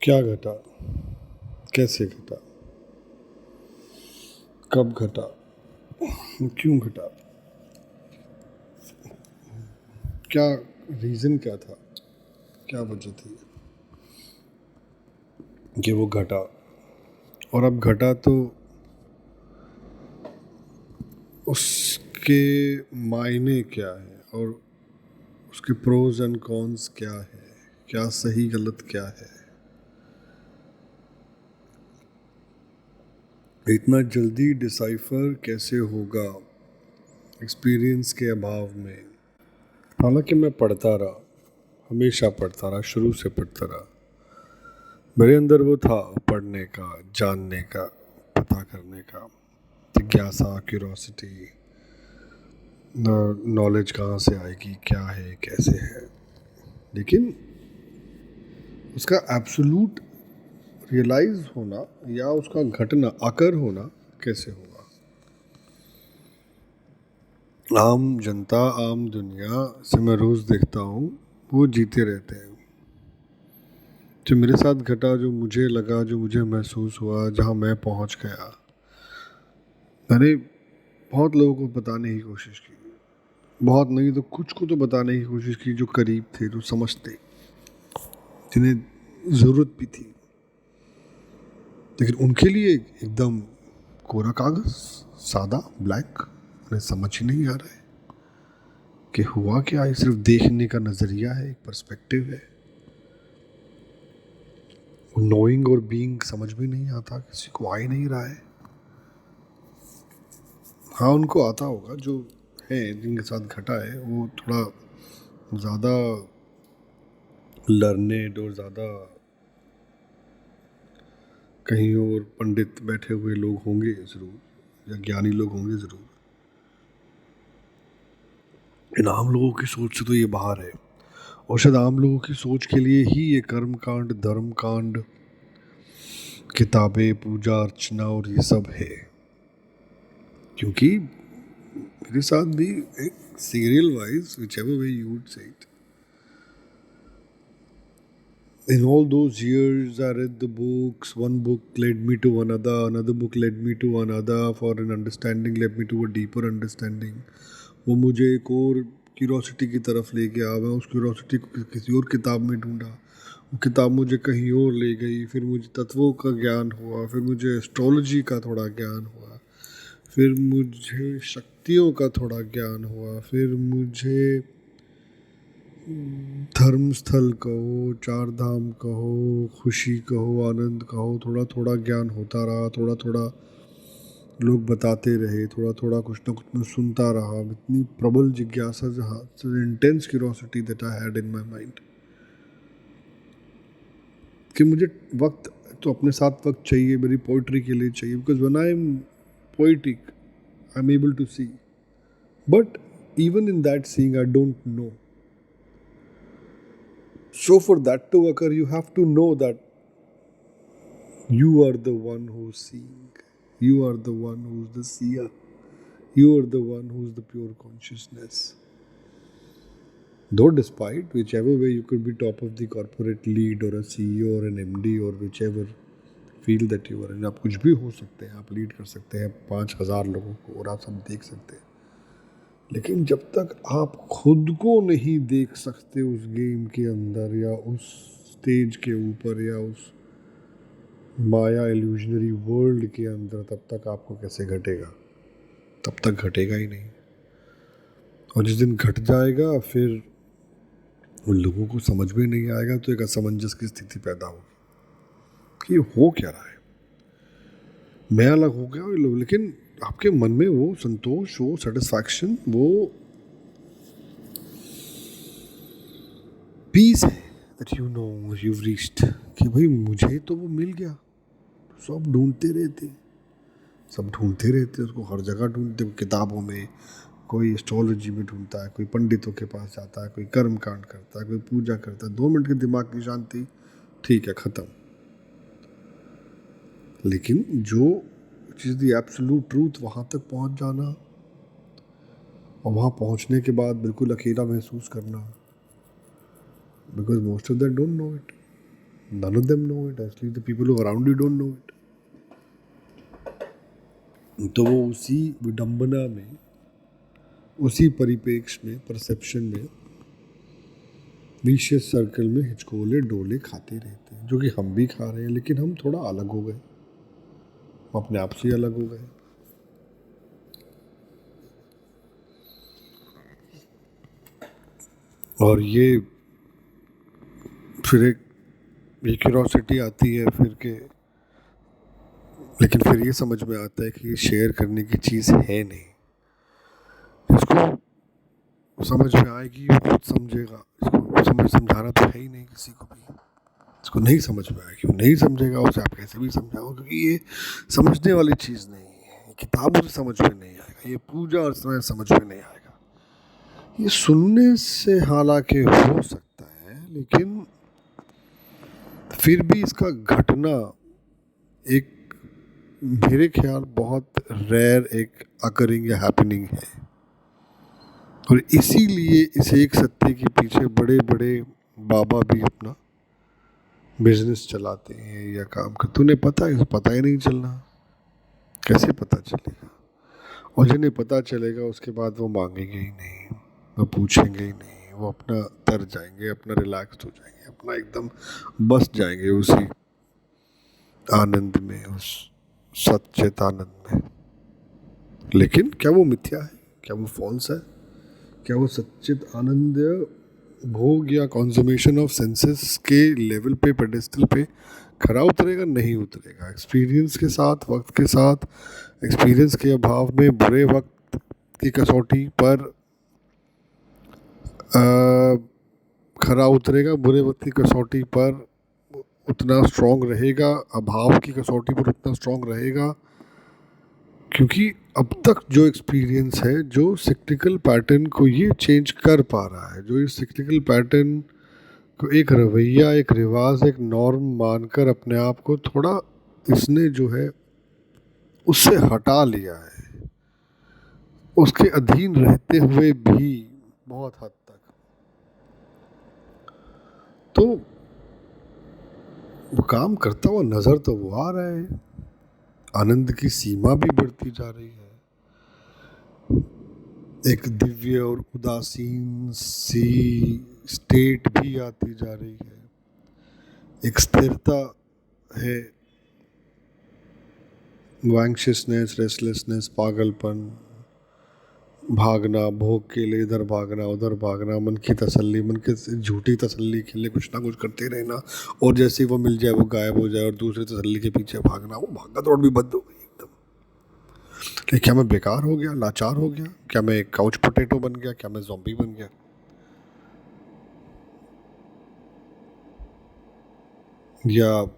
क्या घटा, कैसे घटा, कब घटा, क्यों घटा, क्या रीज़न क्या था, क्या वजह थी कि वो घटा। और अब घटा तो उसके मायने क्या है और उसके प्रोज एंड कॉन्स क्या है, क्या सही गलत क्या है। इतना जल्दी डिसाइफर कैसे होगा एक्सपीरियंस के अभाव में। हालांकि मैं पढ़ता रहा, हमेशा पढ़ता रहा, शुरू से पढ़ता रहा। मेरे अंदर वो था पढ़ने का, जानने का, पता करने का, जिज्ञासा, क्यूरोसिटी, नॉलेज कहाँ से आएगी, क्या है, कैसे है। लेकिन उसका एब्सोल्यूट रियलाइज होना या उसका घटना, आकर होना कैसे होगा। आम जनता, आम दुनिया से मैं रोज़ देखता हूँ वो जीते रहते हैं। जो मेरे साथ घटा, जो मुझे लगा, जो मुझे महसूस हुआ, जहाँ मैं पहुँच गया, मैंने बहुत लोगों को बताने की कोशिश की। बहुत नहीं तो कुछ को तो बताने की कोशिश की जो करीब थे, जो समझते, जिन्हें ज़रूरत भी थी। लेकिन उनके लिए एकदम कोरा कागज़, सादा, ब्लैक, उन्हें समझ ही नहीं आ रहा है कि हुआ क्या है। सिर्फ देखने का नज़रिया है, एक पर्सपेक्टिव है। नोइंग और बीइंग समझ में नहीं आता, किसी को आ ही नहीं रहा है। हाँ, उनको आता होगा, जो है, जिनके साथ घटा है, वो थोड़ा ज़्यादा लर्नेड और ज़्यादा कहीं और पंडित बैठे हुए लोग होंगे ज़रूर, या ज्ञानी लोग होंगे ज़रूर। इन आम लोगों की सोच से तो ये बाहर है। और शायद आम लोगों की सोच के लिए ही ये कर्म कांड, धर्म कांड, किताबें, पूजा अर्चना और ये सब है। क्योंकि मेरे साथ भी एक serial wise, whichever way you would say it, in all those years I read the books. One book led me to another, another book led me to another, for an understanding led me to a deeper understanding. वो मुझे एक और curiosity की तरफ ले गया। मैं उस क्यूरोसिटी को किसी और किताब में ढूंढा, वो किताब मुझे कहीं और ले गई। फिर मुझे तत्वों का ज्ञान हुआ, फिर मुझे एस्ट्रोलॉजी का थोड़ा ज्ञान हुआ, फिर मुझे शक्तियों का थोड़ा ज्ञान हुआ, फिर मुझे धर्म स्थल कहो, चार धाम कहो, खुशी कहो, आनंद कहो, थोड़ा थोड़ा ज्ञान होता रहा। थोड़ा थोड़ा लोग बताते रहे, थोड़ा थोड़ा कुछ ना कुछ मैं सुनता रहा। इतनी प्रबल जिज्ञासा, जहाँ intense curiosity that I had in my mind, कि मुझे वक्त तो अपने साथ वक्त चाहिए, मेरी पोइट्री के लिए चाहिए। Because when I am poetic I am able to see, but even in that seeing I don't know. So for that to occur, you have to know that you are the one who's seeing, you are the one who's the seer, you are the one who's the pure consciousness. Though despite whichever way you could be top of the corporate lead or a CEO or an MD or whichever field that you are in, आप कुछ भी हो सकते हैं, आप lead कर सकते हैं 5,000 लोगों को और आप सब देख सकते हैं। लेकिन जब तक आप खुद को नहीं देख सकते उस गेम के अंदर, या उस स्टेज के ऊपर, या उस माया इल्यूजनरी वर्ल्ड के अंदर, तब तक आपको कैसे घटेगा? तब तक घटेगा ही नहीं। और जिस दिन घट जाएगा, फिर उन लोगों को समझ में नहीं आएगा, तो एक असमंजस की स्थिति पैदा होगी कि हो क्या रहा है। मैं अलग हो गया, लोग, लेकिन आपके मन में वो संतोष, वो सेटिस्फैक्शन, वो पीस है that you know you reached, कि भाई मुझे तो वो मिल गया। सब ढूंढते रहते, सब ढूंढते रहते उसको, हर जगह ढूंढते, किताबों में, कोई एस्ट्रोलॉजी में ढूंढता है, कोई पंडितों के पास जाता है, कोई कर्म कांड करता है, कोई पूजा करता है। 2 मिनट के दिमाग की शांति, ठीक है, ख़त्म। लेकिन जो चीज़ दी एब्सोल्यूट ट्रूथ, वहाँ तक पहुँच जाना, और वहाँ पहुँचने के बाद बिल्कुल अकेला महसूस करना, because most of that don't know it. None of them know it. Actually, the people who are around you don't know it. तो वो उसी विडंबना में, उसी परिपेक्ष में, परसेप्शन में, विशियस सर्कल में हिचकोले डोले खाते रहते हैं, जो कि हम भी खा रहे हैं, लेकिन हम थोड़ा अलग हो गए, हम अपने आप से अलग हो गए। और ये फिर एक क्यूरोसिटी आती है फिर के, लेकिन फिर ये समझ में आता है कि ये शेयर करने की चीज़ है नहीं। इसको समझ में आएगी वो खुद समझेगा, इसको समझाना तो है ही नहीं किसी को भी। इसको नहीं समझ में आएगी, वो नहीं समझेगा, उसे आप कैसे भी समझाओ, क्योंकि ये समझने वाली चीज़ नहीं है। ये किताबों से समझ में नहीं आएगा, ये पूजा और समझ में नहीं आएगा। ये सुनने से हालांकि हो सकता है, लेकिन फिर भी इसका घटना एक, मेरे ख्याल, बहुत रेयर एक अकरिंग या हैपनिंग है। और इसीलिए इसे एक सत्य के पीछे बड़े बड़े बाबा भी अपना बिजनेस चलाते हैं या काम करते। उन्हें पता है, पता ही नहीं चलना, कैसे पता चलेगा? और जिन्हें पता चलेगा उसके बाद वो मांगेंगे ही नहीं, वो पूछेंगे ही नहीं, वो अपना तर जाएंगे, अपना रिलैक्स हो जाएंगे, अपना एकदम बस जाएंगे उसी आनंद में, उस सच्चेत आनंद में। लेकिन क्या वो मिथ्या है? क्या वो फॉल्स है? क्या वो सच्चित आनंद भोग या कॉन्जमेशन ऑफ सेंसेस के लेवल पे, पेडेस्टल पे खरा उतरेगा? नहीं उतरेगा। एक्सपीरियंस के साथ, वक्त के साथ, एक्सपीरियंस के अभाव में, बुरे वक्त की कसौटी पर खरा उतरेगा, बुरे वक्त की कसौटी पर उतना स्ट्रॉन्ग रहेगा, अभाव की कसौटी पर उतना स्ट्रॉन्ग रहेगा, क्योंकि अब तक जो एक्सपीरियंस है, जो सिक्लिकल पैटर्न को ये चेंज कर पा रहा है, जो इस सिक्लिकल पैटर्न को एक रवैया, एक रिवाज, एक नॉर्म मानकर अपने आप को थोड़ा इसने जो है उससे हटा लिया है, उसके अधीन रहते हुए भी बहुत हद तक। तो वो काम करता हुआ नज़र तो वो आ रहा है, आनंद की सीमा भी बढ़ती जा रही है, एक दिव्य और उदासीन सी स्टेट भी आती जा रही है, एक स्थिरता है, एंग्शियसनेस, रेस्टलेसनेस, पागलपन, भागना, भोग के लिए इधर भागना उधर भागना, मन की तसल्ली, मन की झूठी तसल्ली के लिए कुछ ना कुछ करते रहना, और जैसे ही वो मिल जाए वो गायब हो जाए, और दूसरी तसल्ली के पीछे भागना। वो भागा दौड़ भी बंद हो गई एकदम। लेकिन क्या मैं बेकार हो गया, लाचार हो गया? क्या मैं एक काउच पोटैटो बन गया? क्या मैं ज़ॉम्बी बन गया? या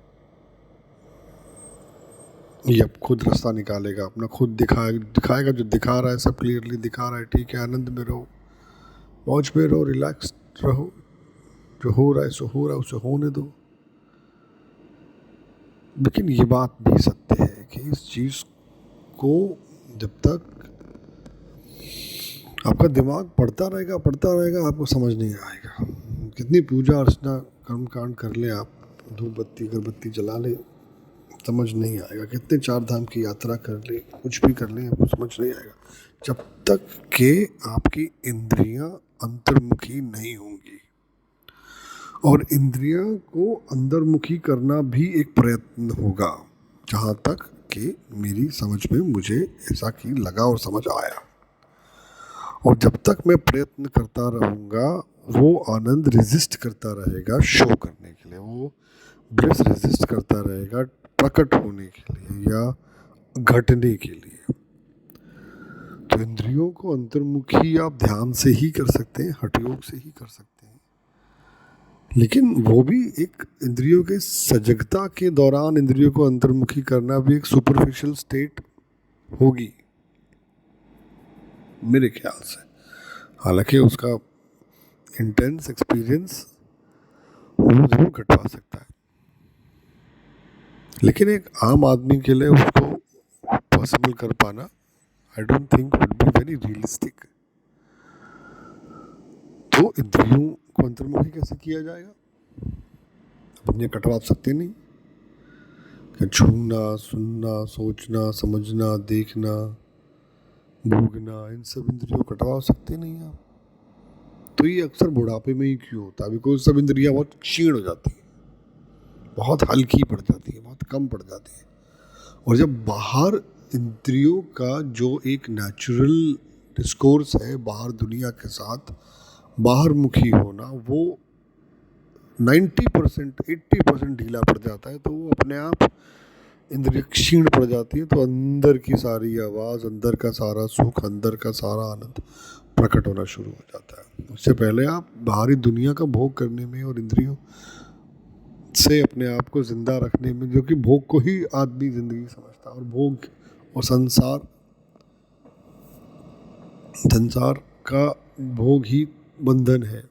ये अब खुद रास्ता निकालेगा अपना, खुद दिखाएगा जो दिखा रहा है, सब क्लियरली दिखा रहा है, ठीक है, आनंद में रहो, मौज में रहो, रिलैक्स रहो, जो हो रहा है सो हो रहा है, उसे होने दो। लेकिन ये बात भी सत्य है कि इस चीज़ को जब तक आपका दिमाग पढ़ता रहेगा, आपको समझ नहीं आएगा। कितनी पूजा अर्चना कर्म कांड कर ले आप, धूप बत्ती अगरबत्ती जला ले, समझ नहीं आएगा। कितने चार धाम की यात्रा कर ले, कुछ भी कर ले, आपको समझ नहीं आएगा जब तक कि आपकी इंद्रियां अंतर्मुखी नहीं होंगी। और इंद्रियां को अंतर्मुखी करना भी एक प्रयत्न होगा, जहाँ तक कि मेरी समझ में मुझे ऐसा कि लगा और समझ आया। और जब तक मैं प्रयत्न करता रहूँगा, वो आनंद रेजिस्ट करता रहेगा शो करने के लिए, वो ब्लिस रेजिस्ट करता रहेगा प्रकट होने के लिए या घटने के लिए। तो इंद्रियों को अंतर्मुखी आप ध्यान से ही कर सकते हैं, हठयोग से ही कर सकते हैं, लेकिन वो भी एक इंद्रियों के सजगता के दौरान इंद्रियों को अंतर्मुखी करना भी एक सुपरफिशियल स्टेट होगी मेरे ख्याल से। हालांकि उसका इंटेंस एक्सपीरियंस वो जरूर घटवा सकता है, लेकिन एक आम आदमी के लिए उसको पॉसिबल कर पाना I don't think would be very realistic. तो इंद्रियों को अंतर्मुखी कैसे किया जाएगा? इंद्रियां कटवा सकते नहीं कि छूना, सुनना, सोचना, समझना, देखना, भोगना, इन सब इंद्रियों को कटवा सकते नहीं आप। तो ये अक्सर बुढ़ापे में ही क्यों होता है? बिकॉज सब इंद्रियां बहुत क्षीण हो जाती है, बहुत हल्की पड़ जाती है, बहुत कम पड़ जाती है। और जब बाहर इंद्रियों का जो एक नेचुरल डिस्कोर्स है बाहर दुनिया के साथ, बाहर मुखी होना, वो 90% 80% ढीला पड़ जाता है, तो वो अपने आप इंद्रिय क्षीण पड़ जाती है। तो अंदर की सारी आवाज़, अंदर का सारा सुख, अंदर का सारा आनंद प्रकट होना शुरू हो जाता है। उससे पहले आप बाहरी दुनिया का भोग करने में और इंद्रियों से अपने आप को जिंदा रखने में, जो कि भोग को ही आदमी जिंदगी समझता है, और भोग और संसार का भोग ही बंधन है।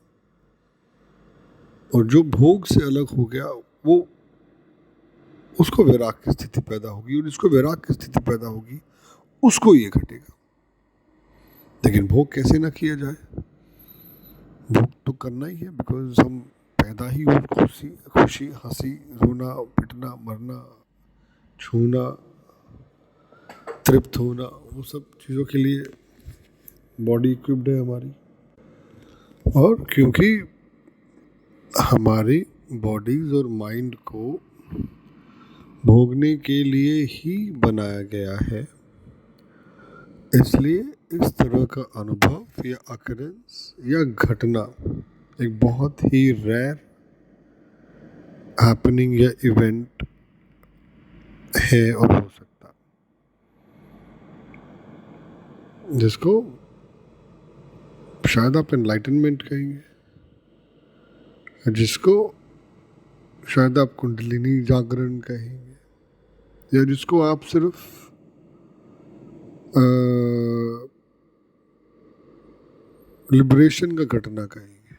और जो भोग से अलग हो गया वो, उसको वैराग की स्थिति पैदा होगी, और जिसको वैराग की स्थिति पैदा होगी उसको ये घटेगा। लेकिन भोग कैसे ना किया जाए? भोग तो करना ही है, बिकॉज हम पैदा ही हो खुशी, हंसी, रोना, पिटना, मरना, छूना, तृप्त होना, वो सब चीज़ों के लिए बॉडी इक्विप्ड है हमारी। और क्योंकि हमारी बॉडीज और माइंड को भोगने के लिए ही बनाया गया है, इसलिए इस तरह का अनुभव या अकरेंस या घटना एक बहुत ही रेयर हैपनिंग या इवेंट है और हो सकता है, जिसको शायद आप एनलाइटनमेंट कहेंगे, जिसको शायद आप कुंडलिनी जागरण कहेंगे, या जिसको आप सिर्फ लिबरेशन का घटना कहेंगे,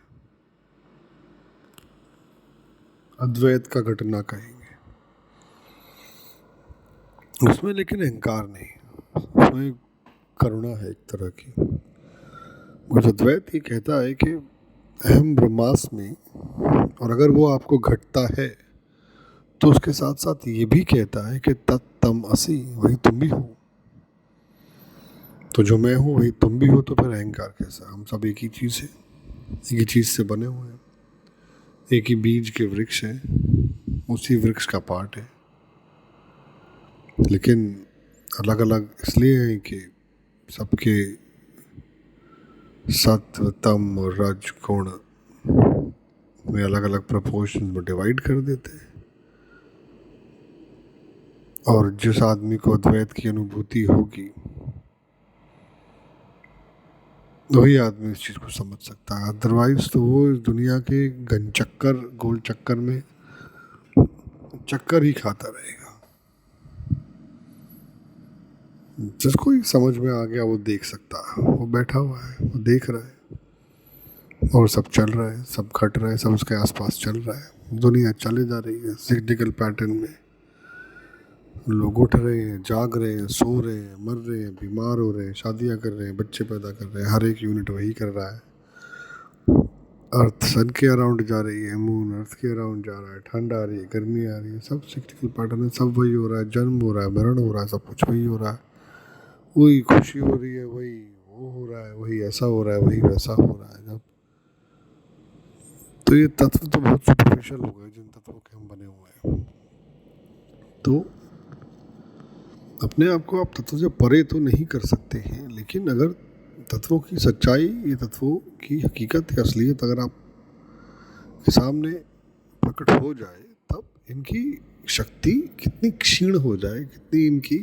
अद्वैत का घटना कहेंगे। उसमें लेकिन अहंकार नहीं, उसमें करुणा है एक तरह की। और अद्वैत ये कहता है कि अहम ब्रह्मास्मि, और अगर वो आपको घटता है तो उसके साथ साथ ये भी कहता है कि तत्तम असि, वही तुम भी हो। तो जो मैं हूँ वही तुम भी हो, तो फिर अहंकार कैसा? हम सब एक ही चीज़ है, एक ही चीज़ से बने हुए हैं, एक ही बीज के वृक्ष हैं, उसी वृक्ष का पार्ट है, लेकिन अलग अलग इसलिए हैं कि सबके सत्व, तम और रज गुण में अलग अलग प्रपोर्शन में डिवाइड कर देते हैं। और जिस आदमी को अद्वैत की अनुभूति होगी वही आदमी इस चीज़ को समझ सकता है। अदरवाइज तो वो इस दुनिया के गोल चक्कर में चक्कर ही खाता रहेगा। जिसको ही समझ में आ गया वो देख सकता है, वो बैठा हुआ है, वो देख रहा है, और सब चल रहा है, सब घट रहा है, सब उसके आसपास चल रहा है। दुनिया चले जा रही है सिग्निकल पैटर्न में। लोग उठ रहे हैं, जाग रहे हैं, सो रहे हैं, मर रहे हैं, बीमार हो रहे हैं, शादियां कर रहे हैं, बच्चे पैदा कर रहे हैं, हर एक यूनिट वही कर रहा है। अर्थ सन के अराउंड जा रही है, मून अर्थ के अराउंड जा रहा है, ठंड आ रही है, गर्मी आ रही है, सब सिग्निकल पैटर्न है, सब वही हो रहा है। जन्म हो रहा है, मरण हो रहा है, सब कुछ वही हो रहा है। वही खुशी हो रही है, वही वो हो रहा है, वही ऐसा हो रहा है, वही वैसा हो रहा है। जब तो ये तत्व तो बहुत सुपरफिशियल हो गए जिन तत्वों के हम बने हुए हैं। तो अपने आप को आप तत्व से परे तो नहीं कर सकते हैं, लेकिन अगर तत्वों की सच्चाई, ये तत्वों की हकीकत या असलियत अगर आप के सामने प्रकट हो जाए, तब इनकी शक्ति कितनी क्षीण हो जाए, कितनी इनकी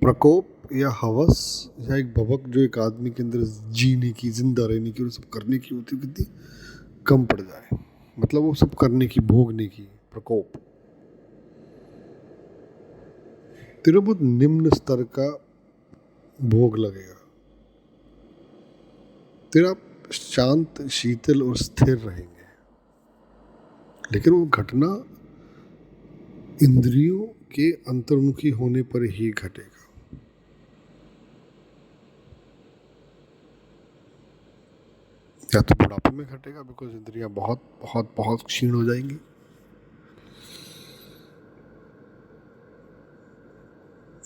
प्रकोप या हवस या एक भवक जो एक आदमी के अंदर जीने की, जिंदा रहने की और सब करने की होती है, कितनी कम पड़ जाए। मतलब वो सब करने की, भोगने की प्रकोप तेरे बहुत निम्न स्तर का भोग लगेगा। तेरा शांत, शीतल और स्थिर रहेंगे, लेकिन वो घटना इंद्रियों के अंतर्मुखी होने पर ही घटेगा। या तो बुढ़ापे में घटेगा, बिकॉज इंद्रियां बहुत बहुत बहुत क्षीण हो जाएंगी,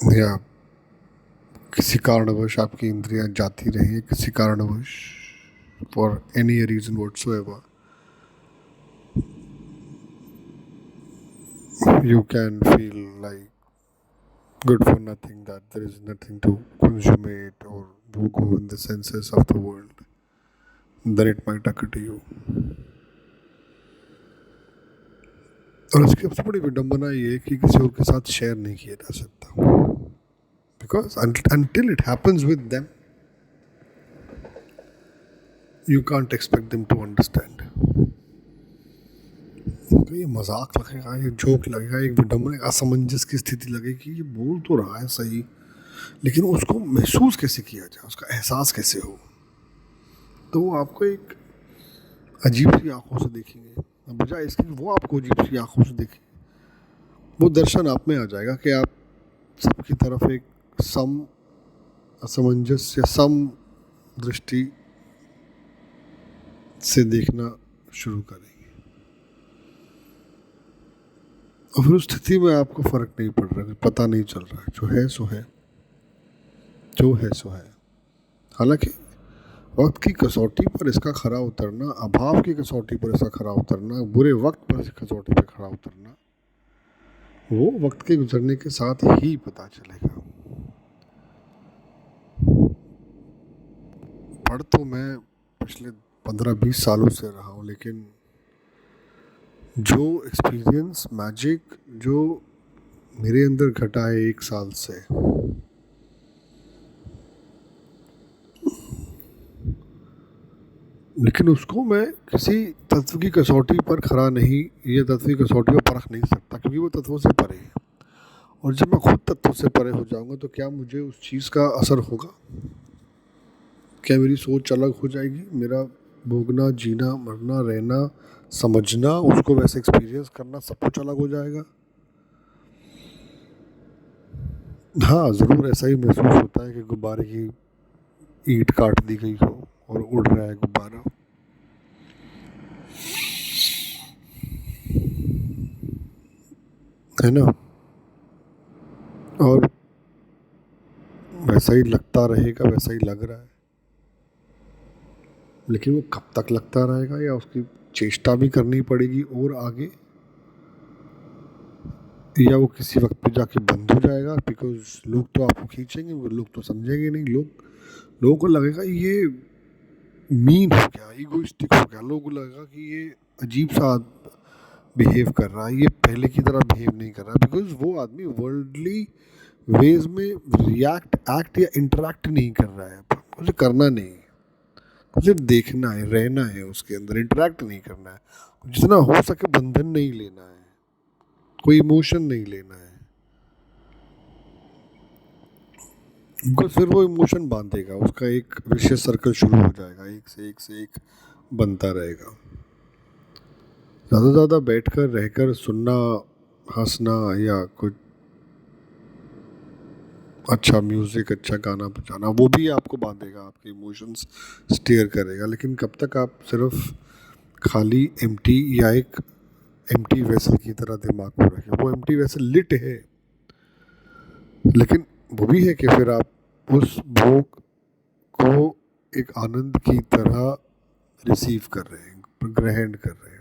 या किसी कारणवश आपकी इंद्रियां जाती रही, किसी कारणवश, for any reason whatsoever, you can feel like good for nothing, that there is nothing to consummate or go in the senses of the world, then it might occur to you. और इसकी सबसे बड़ी विडंबना ये है कि किसी और के साथ शेयर नहीं किया जा सकता, because until it happens with them you can't expect them to understand. तो ये मजाक लगेगा, ये जोक लगेगा, एक विडंबना, असमंजस की स्थिति लगेगी, ये बोल तो रहा है सही, लेकिन उसको महसूस कैसे किया जाए, उसका एहसास कैसे हो, तो वो आपको एक अजीब सी आंखों से देखेंगे, बजाय इसके वो आपको अजीब सी आंखों से देखें, वो दर्शन आप में आ जाएगा कि आप सबकी तरफ एक सम असमंजस या सम दृष्टि से देखना शुरू करेंगे, और फिर उस स्थिति में आपको फर्क नहीं पड़ रहा, पता नहीं चल रहा है, जो है सो है, जो है सो है। हालांकि वक्त की कसौटी पर इसका खरा उतरना, अभाव की कसौटी पर इसका खरा उतरना, बुरे वक्त पर इसकी कसौटी पर खरा उतरना, वो वक्त के गुजरने के साथ ही पता चलेगा। पढ़ तो मैं पिछले 15-20 सालों से रहा हूँ, लेकिन जो एक्सपीरियंस, मैजिक जो मेरे अंदर घटा है 1 साल से, लेकिन उसको मैं किसी तत्व की कसौटी पर खरा नहीं, ये तत्व की कसौटी पर परख नहीं सकता, क्योंकि वो तत्वों से परे है। और जब मैं खुद तत्वों से परे हो जाऊंगा तो क्या मुझे उस चीज़ का असर होगा? क्या मेरी सोच अलग हो जाएगी? मेरा भोगना, जीना, मरना, रहना, समझना, उसको वैसे एक्सपीरियंस करना, सब कुछ अलग हो जाएगा? हाँ, ज़रूर ऐसा ही महसूस होता है कि गुब्बारे की ईंट काट दी गई हो और उड़ रहा है गुब्बारा। है ना? और वैसा ही लगता रहेगा, वैसा ही लग रहा है, लेकिन वो कब तक लगता रहेगा, या उसकी चेष्टा भी करनी पड़ेगी और आगे, या वो किसी वक्त पे जाके बंद हो जाएगा, बिकॉज लोग तो आपको खींचेंगे, लोग तो समझेंगे नहीं, लोगों को लगेगा ये मीन हो गया, ईगोइस्टिक हो गया, लोगों को लगेगा कि ये अजीब सा बिहेव कर रहा है, ये पहले की तरह बिहेव नहीं कर रहा, बिकॉज वो आदमी वर्ल्डली वेज में रिएक्ट, एक्ट या इंटरेक्ट नहीं कर रहा है। मुझे करना नहीं, मुझे देखना है, रहना है उसके अंदर, इंटरेक्ट नहीं करना है, जितना हो सके बंधन नहीं लेना है, कोई इमोशन नहीं लेना है, बिकॉज फिर वो इमोशन बांधेगा, उसका एक विशेष सर्कल शुरू हो जाएगा, एक से एक बनता रहेगा। ज़्यादा ज़्यादा बैठकर रहकर सुनना, हंसना, या कुछ अच्छा म्यूज़िक, अच्छा गाना बजाना, वो भी आपको बांधेगा, आपके इमोशंस स्टीयर करेगा, लेकिन कब तक आप सिर्फ खाली एम्प्टी या एक एम्प्टी वेसल की तरह दिमाग को रखें। वो एम्प्टी वेसल लिट है, लेकिन वो भी है कि फिर आप उस भोग को एक आनंद की तरह रिसीव कर रहे हैं, ग्रहण कर रहे हैं,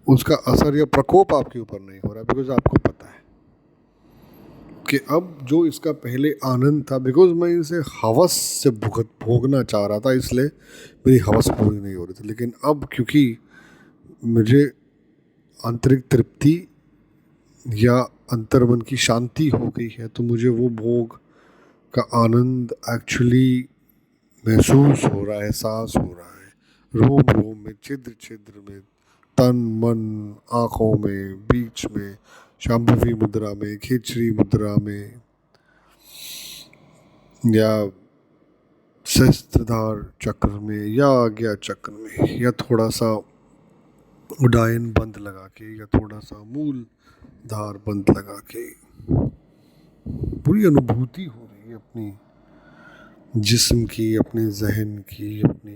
उसका असर या प्रकोप आपके ऊपर नहीं हो रहा, बिकॉज आपको पता है कि अब जो इसका पहले आनंद था, बिकॉज मैं इसे हवस से भोगना चाह रहा था, इसलिए मेरी हवस पूरी नहीं हो रही थी, लेकिन अब क्योंकि मुझे आंतरिक तृप्ति या अंतर्मन की शांति हो गई है, तो मुझे वो भोग का आनंद एक्चुअली महसूस हो रहा है, एहसास हो रहा है, रोम रोम में, छिद्र छिद्र में, तन मन, आँखों में, बीच में, शांभवी मुद्रा में, खिचड़ी मुद्रा में, या सहस्त्रधार चक्र में, या आज्ञा चक्र में, या थोड़ा सा उडायन बंद लगा के, या थोड़ा सा मूल धार बंद लगा के, पूरी अनुभूति हो रही है अपनी जिस्म की, अपने जहन की, अपनी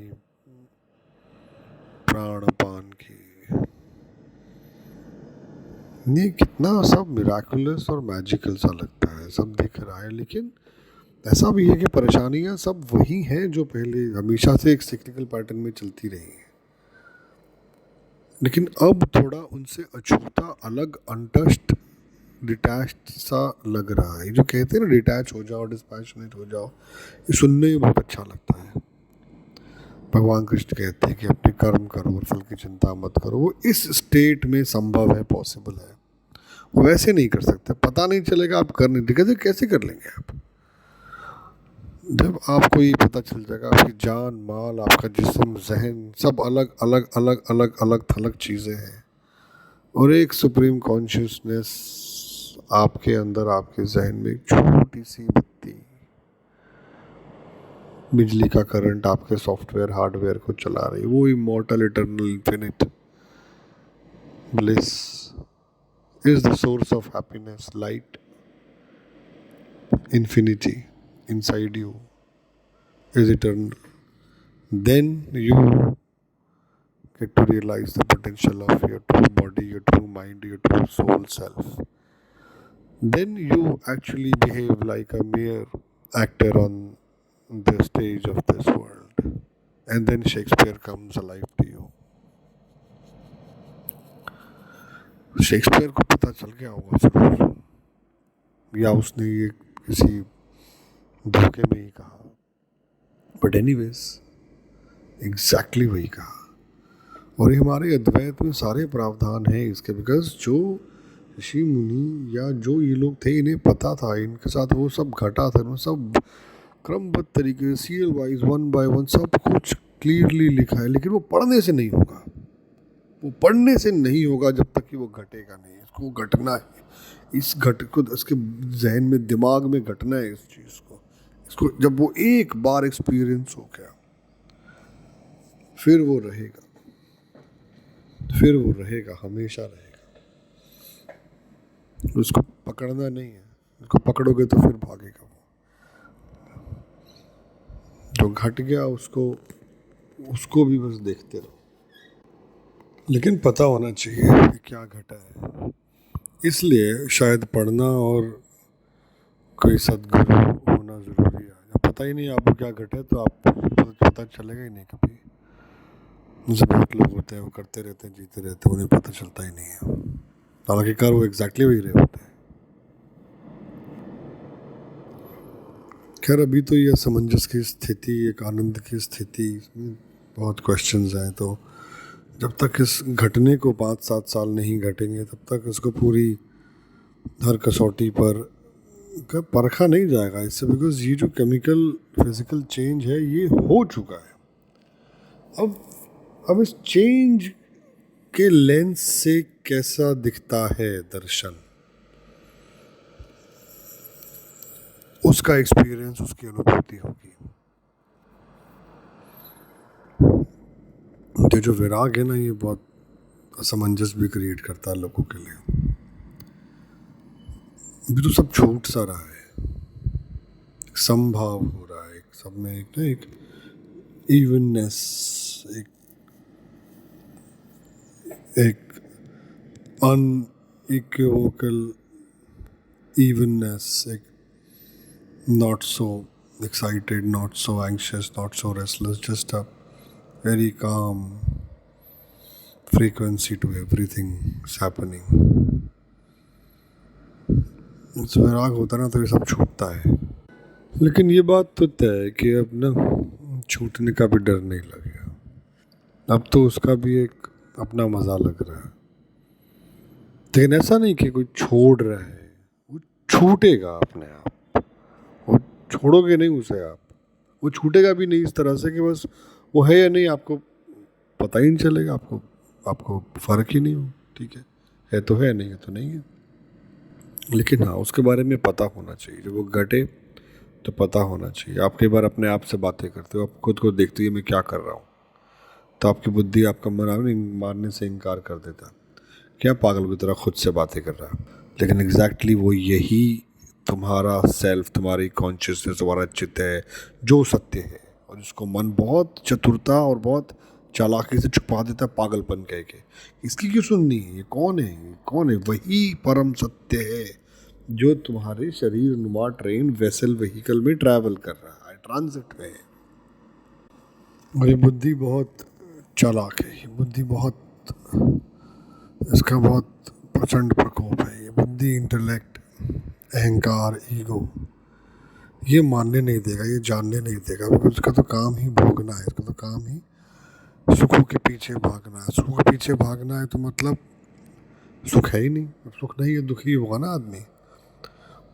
प्राणपान की। ये कितना सब मिराकुलस और मैजिकल सा लगता है सब दिख रहा है, लेकिन ऐसा भी है कि परेशानियां सब वही हैं जो पहले हमेशा से एक सिक्लिकल पैटर्न में चलती रही हैं, लेकिन अब थोड़ा उनसे अछूता, अलग, अनटच्ड, डिटैच्ड सा लग रहा है। जो कहते हैं ना डिटैच हो जाओ, डिस्पैशनेट हो जाओ, ये सुनने में बहुत अच्छा लगता है। भगवान कृष्ण कहते हैं कि अपने कर्म करो और फल की चिंता मत करो। वो इस स्टेट में संभव है, पॉसिबल है। वो वैसे नहीं कर सकते, पता नहीं चलेगा आप कर नहीं दिखे, कैसे कर लेंगे आप? जब आपको ये पता चल जाएगा आपकी जान, माल, आपका जिस्म, जहन सब अलग अलग अलग अलग अलग थलग चीज़ें हैं, और एक सुप्रीम कॉन्शियसनेस आपके अंदर, आपके जहन में एक छोटी सी बत्ती, बिजली का करंट आपके सॉफ्टवेयर हार्डवेयर को चला रही, वो immortal, eternal, infinite bliss is the source of happiness, light, infinity inside you is eternal. Then you get to realize the potential of your true body, your true mind, your true soul self. Then you actually behave like a mere actor on the stage of this world. And then Shakespeare comes alive to you. Shakespeare को पता चल गया होगा जरूर, या उसने ये किसी धोखे में ही कहा, बट एनीवेज एग्जैक्टली वही कहा। और ये हमारे अद्वैत में सारे प्रावधान हैं इसके, बिकॉज जो ऋषि मुनि या जो ये लोग थे, इन्हें पता था, इनके साथ वो सब घटा था, वो सब क्रमबद्ध तरीके से serial wise, one by one सब कुछ क्लियरली लिखा है। लेकिन वो पढ़ने से नहीं होगा, वो पढ़ने से नहीं होगा जब तक कि वो घटेगा नहीं। इसको घटना है, इस घट को इसके जहन में, दिमाग में घटना है इस चीज़ को। इसको जब वो एक बार एक्सपीरियंस हो गया, फिर वो रहेगा, फिर वो रहेगा, हमेशा रहेगा। उसको पकड़ना नहीं है, उसको पकड़ोगे तो फिर भागेगा वो। जो घट गया उसको भी बस देखते रहो, लेकिन पता होना चाहिए कि क्या घटा है। इसलिए शायद पढ़ना और कोई सद्गुरु होना ज़रूरी है। जब पता ही नहीं आपको क्या घटा है तो आप पता चलेगा ही नहीं कभी। मुझे बहुत लोग होते हैं वो करते रहते हैं, जीते रहते हैं, उन्हें पता चलता ही नहीं है, हालांकि कर वो एग्जैक्टली वही रहे होते हैं। खैर अभी तो ये असमंजस की स्थिति, एक आनंद की स्थिति, बहुत क्वेश्चंस हैं। तो जब तक इस घटने को 5-7 साल नहीं घटेंगे तब तक इसको पूरी हर कसौटी पर परखा नहीं जाएगा इससे, बिकॉज ये जो केमिकल फिजिकल चेंज है ये हो चुका है। अब इस चेंज के लेंस से कैसा दिखता है दर्शन, उसका एक्सपीरियंस, उसकी अनुभूति होगी। तो जो विराग है ना, ये बहुत असमंजस भी क्रिएट करता है लोगों के लिए। अभी तो सब छूट सा रहा है, संभाव हो रहा है, सब में एक इवननेस, एक अनइक्विवोकल इवननेस, एक not so excited, not so anxious, not so restless, just a very calm frequency to everything is happening. इस वैराग होता ना तो ये सब छूटता है। लेकिन ये बात तो तय है कि अब ना छूटने का भी डर नहीं लगेगा, अब तो उसका भी एक अपना मज़ा लग रहा है। लेकिन ऐसा नहीं कि कोई छोड़ रहा है, वो छूटेगा अपने आप, वो छोड़ोगे नहीं उसे आप, वो छूटेगा भी नहीं इस तरह से कि बस वो है या नहीं आपको पता ही नहीं चलेगा, आपको फ़र्क ही नहीं हो, ठीक है तो है, नहीं है तो नहीं है। लेकिन हाँ, उसके बारे में पता होना चाहिए, जब वो घटे तो पता होना चाहिए। आप कई बार अपने आप से बातें करते हो, आप खुद को देखते हो मैं क्या कर रहा हूँ, तो आपकी बुद्धि, आपका मन मानने से इनकार कर देता है, क्या पागल की तरह खुद से बातें कर रहा है। लेकिन एग्जैक्टली वो यही तुम्हारा सेल्फ, तुम्हारी कॉन्शियसनेस, तुम्हारा चित्त है जो सत्य है, और जिसको मन बहुत चतुरता और बहुत चालाकी से छुपा देता है पागलपन कह के। इसकी क्यों सुननी है, ये कौन है, वही परम सत्य है जो तुम्हारे शरीर नुमा ट्रेन वेसल व्हीकल में ट्रैवल कर रहा है, ट्रांजिट में है। और ये बुद्धि बहुत चालाक है, ये बुद्धि बहुत, इसका बहुत प्रचंड प्रकोप है। ये बुद्धि, इंटेलेक्ट, अहंकार, ईगो, ये मानने नहीं देगा, ये जानने नहीं देगा, क्योंकि उसका तो काम ही भोगना है, इसका तो काम ही सुखों के पीछे भागना है। सुखों के पीछे भागना है तो मतलब सुख है ही नहीं, सुख नहीं है, दुखी होगा ना आदमी।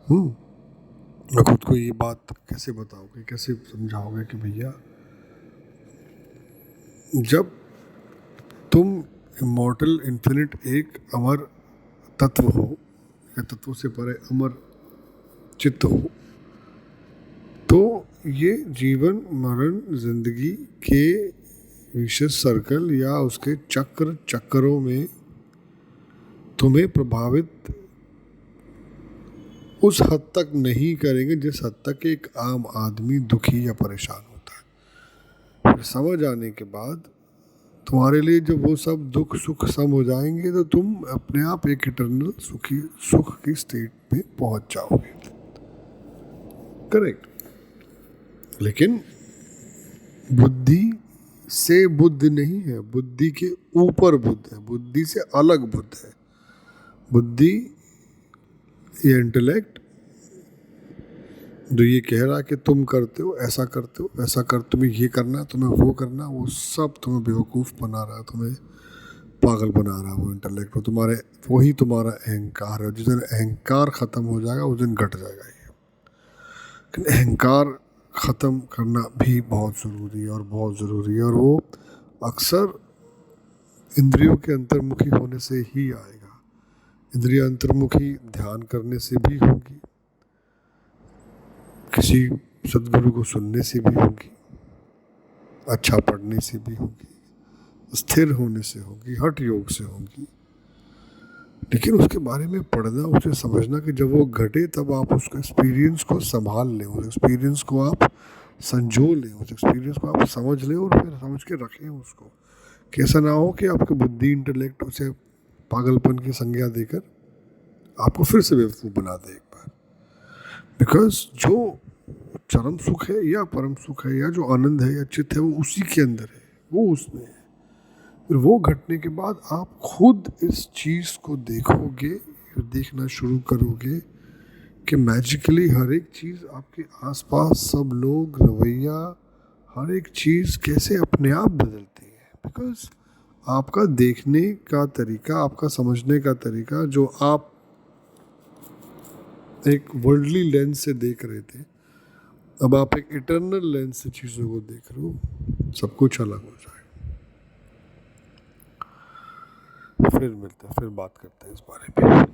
और खुद को ये बात कैसे बताओगे, कैसे समझाओगे कि भैया जब तुम इमॉर्टल, इन्फिनिट, एक अमर तत्व हो, या तत्व से परे अमर चित्त हो, तो ये जीवन मरण जिंदगी के विशेष सर्कल या उसके चक्रों में तुम्हें प्रभावित उस हद तक नहीं करेंगे जिस हद तक एक आम आदमी दुखी या परेशान होता है। फिर समझ आने के बाद तुम्हारे लिए जब वो सब दुख सुख सम हो जाएंगे तो तुम अपने आप एक इटर्नल सुख की स्टेट में पहुंच जाओगे। करेक्ट। लेकिन बुद्धि से बुद्ध नहीं है, बुद्धि के ऊपर बुद्ध है, बुद्धि से अलग बुद्ध है। बुद्धि, ये इंटेलेक्ट जो ये कह रहा है कि तुम करते हो, ऐसा करते हो, वैसा कर, तुम्हें ये करना, तुम्हें वो करना, वो सब तुम्हें बेवकूफ़ बना रहा है, तुम्हें पागल बना रहा है वो इंटेलेक्ट। वो तुम्हारे, वही तुम्हारा अहंकार है। जिस दिन अहंकार ख़त्म हो जाएगा उस दिन घट जाएगा ये। लेकिन अहंकार ख़त्म करना भी बहुत ज़रूरी है, और बहुत ज़रूरी है, और वो अक्सर इंद्रियों के अंतर्मुखी होने से ही आएगा। इंद्रिय अंतर्मुखी ध्यान करने से भी होगी, किसी सदगुरु को सुनने से भी होगी, अच्छा पढ़ने से भी होगी, स्थिर होने से होगी, हठ योग से होगी। लेकिन उसके बारे में पढ़ना, उसे समझना कि जब वो घटे तब आप उसका एक्सपीरियंस को संभाल लें, उस एक्सपीरियंस को आप संजो लें, उस एक्सपीरियंस को आप समझ लें, और फिर समझ के रखें उसको। कैसा ना हो कि आपकी बुद्धि, इंटेलेक्ट उसे पागलपन की संज्ञा देकर आपको फिर से बेवकूफ़ बना दे एक बार। बिकॉज जो चरम सुख है या परम सुख है या जो आनंद है या चित्त है, वो उसी के अंदर है, वो उसमें है। फिर वो घटने के बाद आप खुद इस चीज़ को देखोगे, देखना शुरू करोगे कि मैजिकली हर एक चीज़ आपके आसपास, सब लोग, रवैया, हर एक चीज़ कैसे अपने आप बदलती है। बिकॉज आपका देखने का तरीका, आपका समझने का तरीका, जो आप एक वर्ल्डली लेंस से देख रहे थे, अब आप एक इटर्नल लेंस से चीज़ों को देख रहे हो, सब कुछ अलग हो जाएगा। फिर मिलते हैं, फिर बात करते हैं इस बारे में।